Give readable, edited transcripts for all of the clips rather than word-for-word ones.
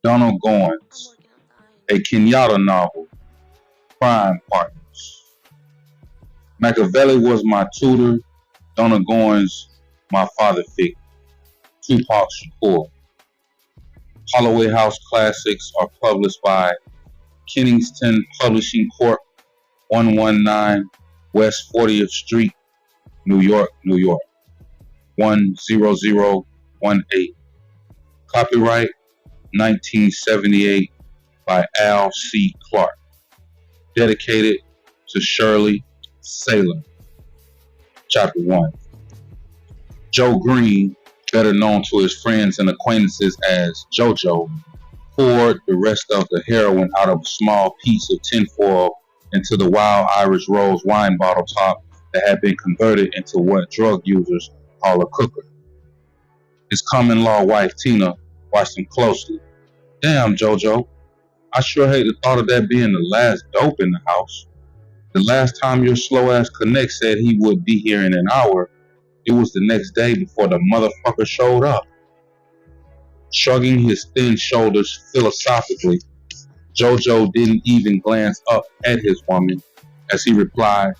Donald Goines, a Kenyatta novel, Crime Partners. Machiavelli was my tutor, Donald Goines, my father figure, Tupac Shakur. Holloway House classics are published by Kennington Publishing Corp., 119 West 40th Street, New York, New York, 10018. Copyright 1978 by Al C. Clark. Dedicated to Shirley Saylor. Chapter 1. Joe Green, better known to his friends and acquaintances as JoJo, poured the rest of the heroin out of a small piece of tinfoil into the Wild Irish Rose wine bottle top that had been converted into what drug users call a cooker. His common-law wife, Tina, watched him closely. Damn, JoJo, I sure hate the thought of that being the last dope in the house. The last time your slow-ass connect said he would be here in an hour, it was the next day before the motherfucker showed up. Shrugging his thin shoulders philosophically, JoJo didn't even glance up at his woman as he replied,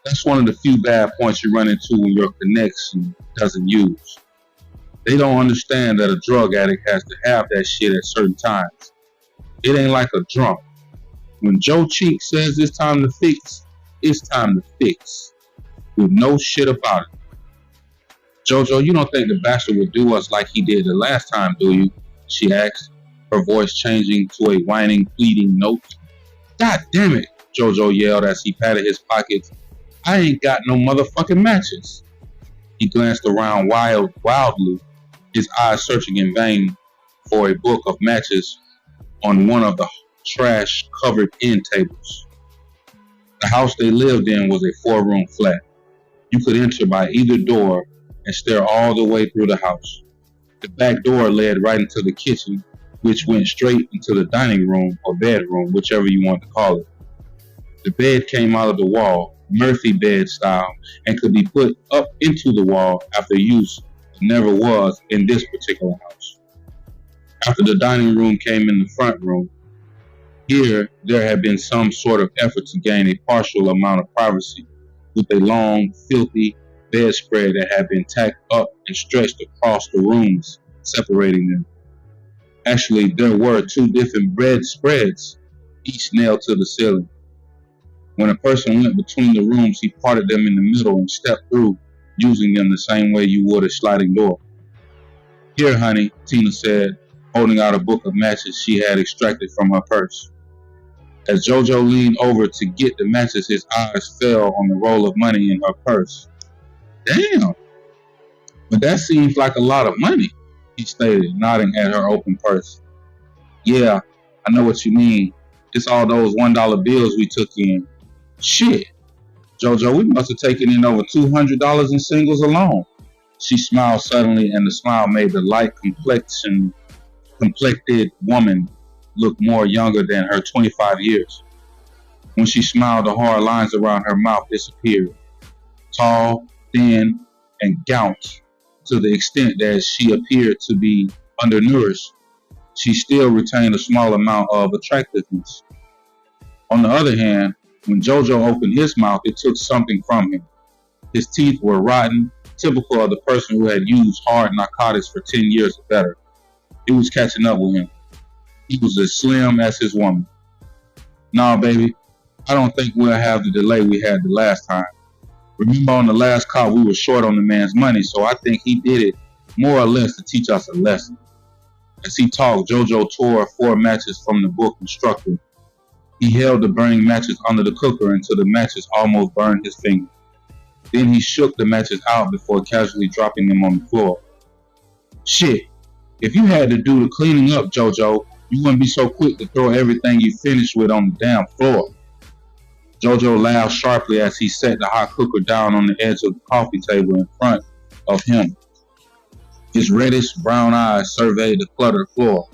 that's one of the few bad points you run into when your connection doesn't use. They don't understand that a drug addict has to have that shit at certain times. It ain't like a drunk. When Joe Cheek says it's time to fix, it's time to fix. With no shit about it. JoJo, you don't think the bastard would do us like he did the last time, do you? She asked, her voice changing to a whining, pleading note. God damn it, JoJo yelled as he patted his pockets. I ain't got no motherfucking matches. He glanced around wildly, his eyes searching in vain for a book of matches on one of the trash-covered end tables. The house they lived in was a 4-room flat. You could enter by either door and stare all the way through the house. The back door led right into the kitchen, which went straight into the dining room or bedroom, whichever you want to call it. The bed came out of the wall, Murphy bed style, and could be put up into the wall after use. It never was in this particular house. After the dining room came in the front room. Here, there had been some sort of effort to gain a partial amount of privacy, with a long, filthy bedspread that had been tacked up and stretched across the rooms, separating them. Actually, there were 2 different bedspreads, each nailed to the ceiling. When a person went between the rooms, he parted them in the middle and stepped through, using them the same way you would a sliding door. Here, honey, Tina said, holding out a book of matches she had extracted from her purse. As JoJo leaned over to get the matches, his eyes fell on the roll of money in her purse. Damn, but that seems like a lot of money, he stated, nodding at her open purse. Yeah, I know what you mean. It's all those $1 bills we took in. Shit, JoJo, we must have taken in over $200 in singles alone. She smiled suddenly, and the smile made the light complected woman look more younger than her 25 years. When she smiled, the hard lines around her mouth disappeared. Tall, thin, and gaunt, to the extent that she appeared to be undernourished, she still retained a small amount of attractiveness. On the other hand, when JoJo opened his mouth, it took something from him. His teeth were rotten, typical of the person who had used hard narcotics for 10 years or better. It was catching up with him. He was as slim as his woman. Nah, baby, I don't think we'll have the delay we had the last time. Remember on the last call, we were short on the man's money, so I think he did it more or less to teach us a lesson. As he talked, JoJo tore 4 matches from the book and struck them. He held the burning matches under the cooker until the matches almost burned his finger. Then he shook the matches out before casually dropping them on the floor. Shit, if you had to do the cleaning up, JoJo, you wouldn't be so quick to throw everything you finished with on the damn floor. JoJo laughed sharply as he set the hot cooker down on the edge of the coffee table in front of him. His reddish brown eyes surveyed the cluttered floor.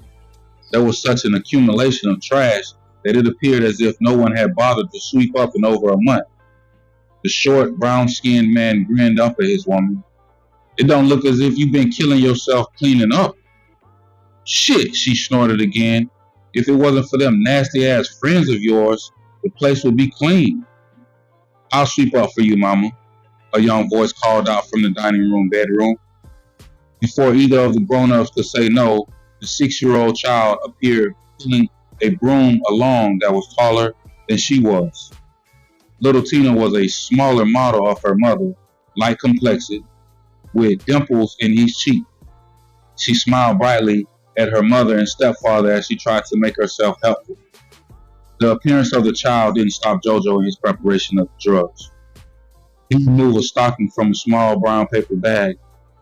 There was such an accumulation of trash that it appeared as if no one had bothered to sweep up in over a month. The short, brown-skinned man grinned up at his woman. It don't look as if you've been killing yourself cleaning up. Shit, she snorted again. If it wasn't for them nasty-ass friends of yours, the place would be clean. I'll sweep up for you, Mama, a young voice called out from the dining room bedroom. Before either of the grown-ups could say no, the 6-year-old child appeared pulling a broom along that was taller than she was. Little Tina was a smaller model of her mother, light complected, with dimples in each cheek. She smiled brightly at her mother and stepfather as she tried to make herself helpful. The appearance of the child didn't stop Jojo in his preparation of the drugs. He removed a stocking from a small brown paper bag,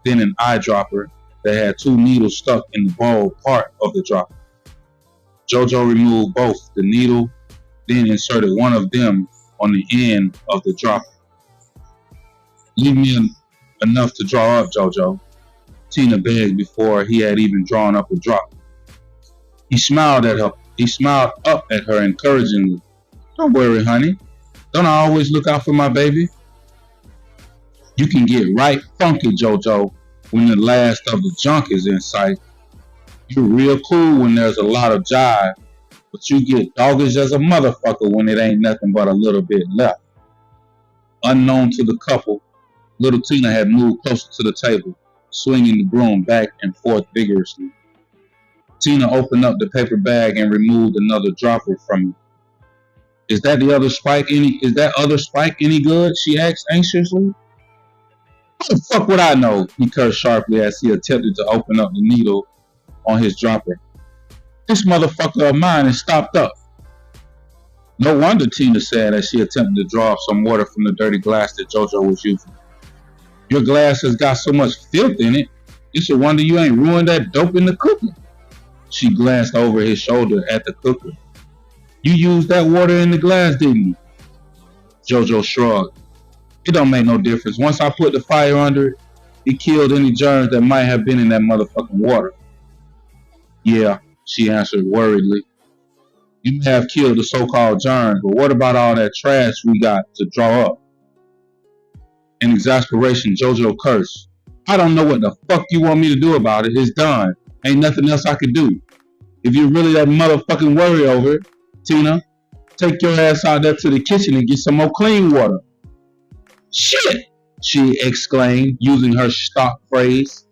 then an eyedropper that had 2 needles stuck in the bulb part of the dropper. Jojo removed both the needle, then inserted one of them on the end of the dropper. Leave me enough to draw up, Jojo, Tina begged before he had even drawn up a drop. He smiled up at her encouragingly. Don't worry, honey. Don't I always look out for my baby? You can get right funky, Jojo, when the last of the junk is in sight. You're real cool when there's a lot of jive, but you get doggish as a motherfucker when it ain't nothing but a little bit left. Unknown to the couple, little Tina had moved closer to the table, swinging the broom back and forth vigorously. Tina opened up the paper bag and removed another dropper from it. Is that other spike any good? She asked anxiously. How the fuck would I know? He cursed sharply as he attempted to open up the needle on his dropper. This motherfucker of mine is stopped up. No wonder, Tina said as she attempted to draw up some water from the dirty glass that Jojo was using. Your glass has got so much filth in it, it's a wonder you ain't ruined that dope in the cooker. She glanced over his shoulder at the cooker. You used that water in the glass, didn't you? Jojo shrugged. It don't make no difference. Once I put the fire under it, it killed any germs that might have been in that motherfucking water. Yeah, she answered worriedly. You may have killed the so-called germs, but what about all that trash we got to draw up? In exasperation, Jojo cursed. I don't know what the fuck you want me to do about it. It's done. Ain't nothing else I could do. If you're really that motherfucking worried over it, Tina, take your ass out there to the kitchen and get some more clean water. Shit! She exclaimed, using her stock phrase.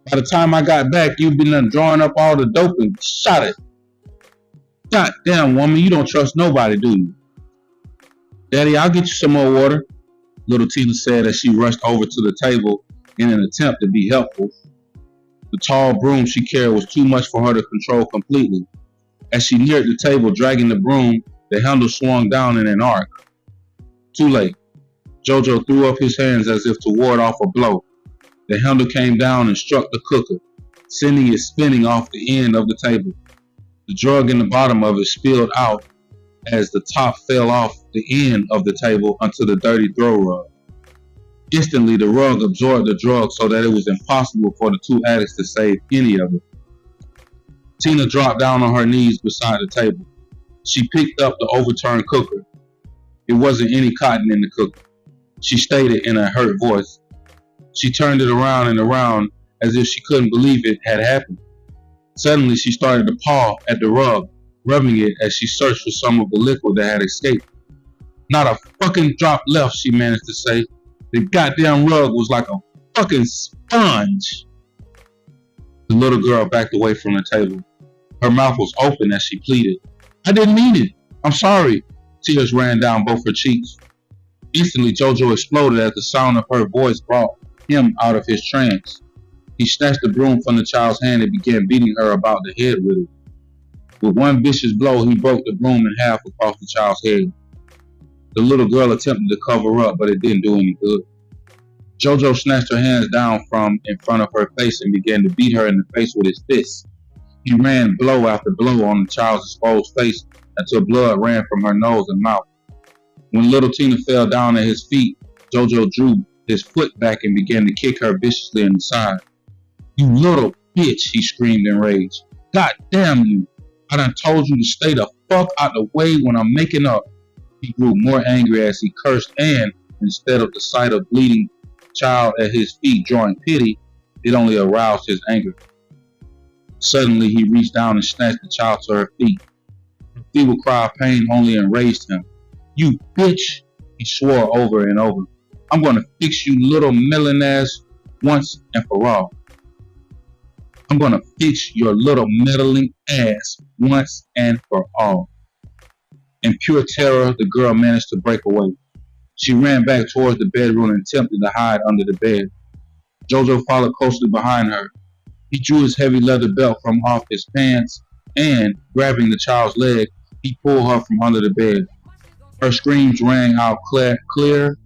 By the time I got back, you've been done drawing up all the dope and shot it. God damn, woman, you don't trust nobody, do you? Daddy, I'll get you some more water, little Tina said as she rushed over to the table in an attempt to be helpful. The tall broom she carried was too much for her to control completely. As she neared the table dragging the broom, the handle swung down in an arc. Too late. Jojo threw up his hands as if to ward off a blow. The handle came down and struck the cooker, sending it spinning off the end of the table. The drug in the bottom of it spilled out as the top fell off the end of the table onto the dirty throw rug. Instantly, the rug absorbed the drug so that it was impossible for the two addicts to save any of it. Tina dropped down on her knees beside the table. She picked up the overturned cooker. It wasn't any cotton in the cooker, she stated in a hurt voice. She turned it around and around as if she couldn't believe it had happened. Suddenly, she started to paw at the rug, rubbing it as she searched for some of the liquid that had escaped. Not a fucking drop left, she managed to say. The goddamn rug was like a fucking sponge. The little girl backed away from the table. Her mouth was open as she pleaded. I didn't mean it. I'm sorry. Tears ran down both her cheeks. Instantly, Jojo exploded as the sound of her voice brought him out of his trance. He snatched the broom from the child's hand and began beating her about the head with it. With one vicious blow, he broke the broom in half across the child's head. The little girl attempted to cover up, but it didn't do any good. Jojo snatched her hands down from in front of her face and began to beat her in the face with his fists. He ran blow after blow on the child's exposed face until blood ran from her nose and mouth. When little Tina fell down at his feet, Jojo drew his foot back and began to kick her viciously in the side. You little bitch, he screamed in rage. God damn you. I done told you to stay the fuck out the way when I'm making up. He grew more angry as he cursed and, instead of the sight of bleeding child at his feet drawing pity, it only aroused his anger. Suddenly, he reached down and snatched the child to her feet. Her feeble cry of pain only enraged him. "You bitch!" he swore over and over. "I'm going to fix you little meddling ass once and for all. I'm going to fix your little meddling ass once and for all." In pure terror, the girl managed to break away. She ran back towards the bedroom and attempted to hide under the bed. Jojo followed closely behind her. He drew his heavy leather belt from off his pants and, grabbing the child's leg, he pulled her from under the bed. Her screams rang out clear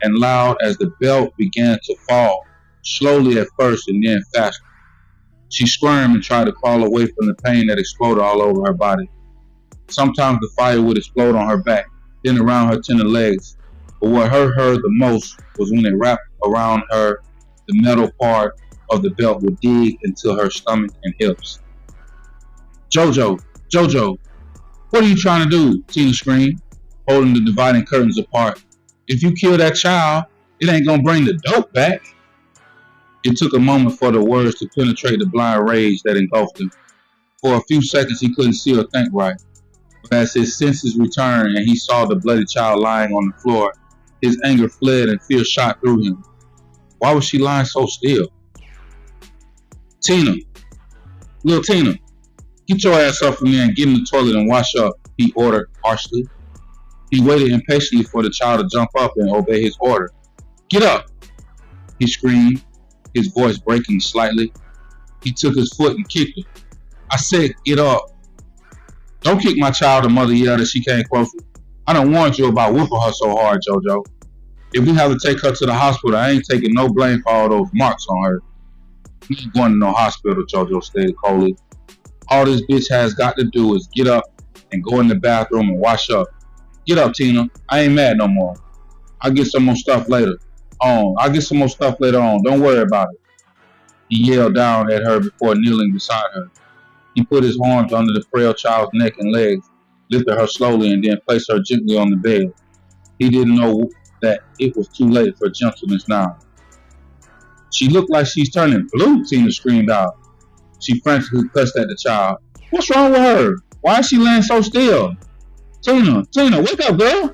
and loud as the belt began to fall, slowly at first and then faster. She squirmed and tried to crawl away from the pain that exploded all over her body. Sometimes the fire would explode on her back, then around her tender legs. But what hurt her the most was when it wrapped around her, the metal part of the belt would dig into her stomach and hips. "Jojo, Jojo, what are you trying to do?" Tina screamed, holding the dividing curtains apart. "If you kill that child, it ain't gonna bring the dope back." It took a moment for the words to penetrate the blind rage that engulfed him. For a few seconds he couldn't see or think right. But as his senses returned and he saw the bloody child lying on the floor, his anger fled and fear shot through him. Why was she lying so still? "Tina, little Tina, get your ass up from there and get in the toilet and wash up," he ordered harshly. He waited impatiently for the child to jump up and obey his order. "Get up!" he screamed, his voice breaking slightly. He took his foot and kicked her. "I said get up." "Don't kick my child," the mother yelled as she came closer. "I done warned you about whooping her so hard, Jojo. If we have to take her to the hospital, I ain't taking no blame for all those marks on her." "We ain't going to no hospital," Jojo stated coldly. "All this bitch has got to do is get up and go in the bathroom and wash up. Get up, Tina. I ain't mad no more. I'll get some more stuff later on. Don't worry about it." He yelled down at her before kneeling beside her. He put his arms under the frail child's neck and legs, lifted her slowly, and then placed her gently on the bed. He didn't know that it was too late for gentleness now. "She looked like she's turning blue," Tina screamed out. She frantically clutched at the child. "What's wrong with her? Why is she laying so still? Tina, wake up, girl!"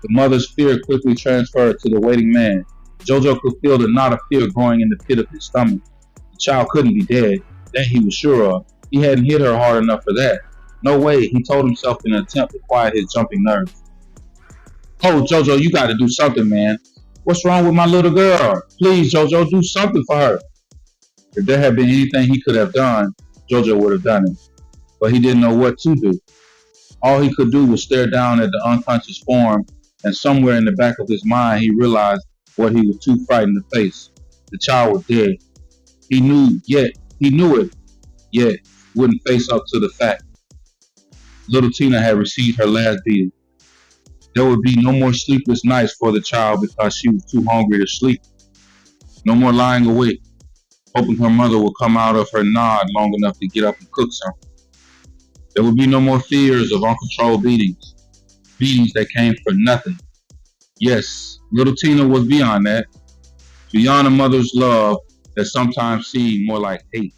The mother's fear quickly transferred to the waiting man. Jojo could feel the knot of fear growing in the pit of his stomach. The child couldn't be dead. That he was sure of. He hadn't hit her hard enough for that. No way, he told himself in an attempt to quiet his jumping nerves. "Oh, Jojo, you gotta do something, man. What's wrong with my little girl? Please, Jojo, do something for her." If there had been anything he could have done, Jojo would have done it. But he didn't know what to do. All he could do was stare down at the unconscious form, and somewhere in the back of his mind he realized what he was too frightened to face. The child was dead. He knew it, yet wouldn't face up to the fact. Little Tina had received her last beating. There would be no more sleepless nights for the child because she was too hungry to sleep. No more lying awake, hoping her mother would come out of her nod long enough to get up and cook something. There would be no more fears of uncontrolled beatings that came for nothing. Yes, little Tina was beyond that, beyond a mother's love that sometimes seemed more like hate.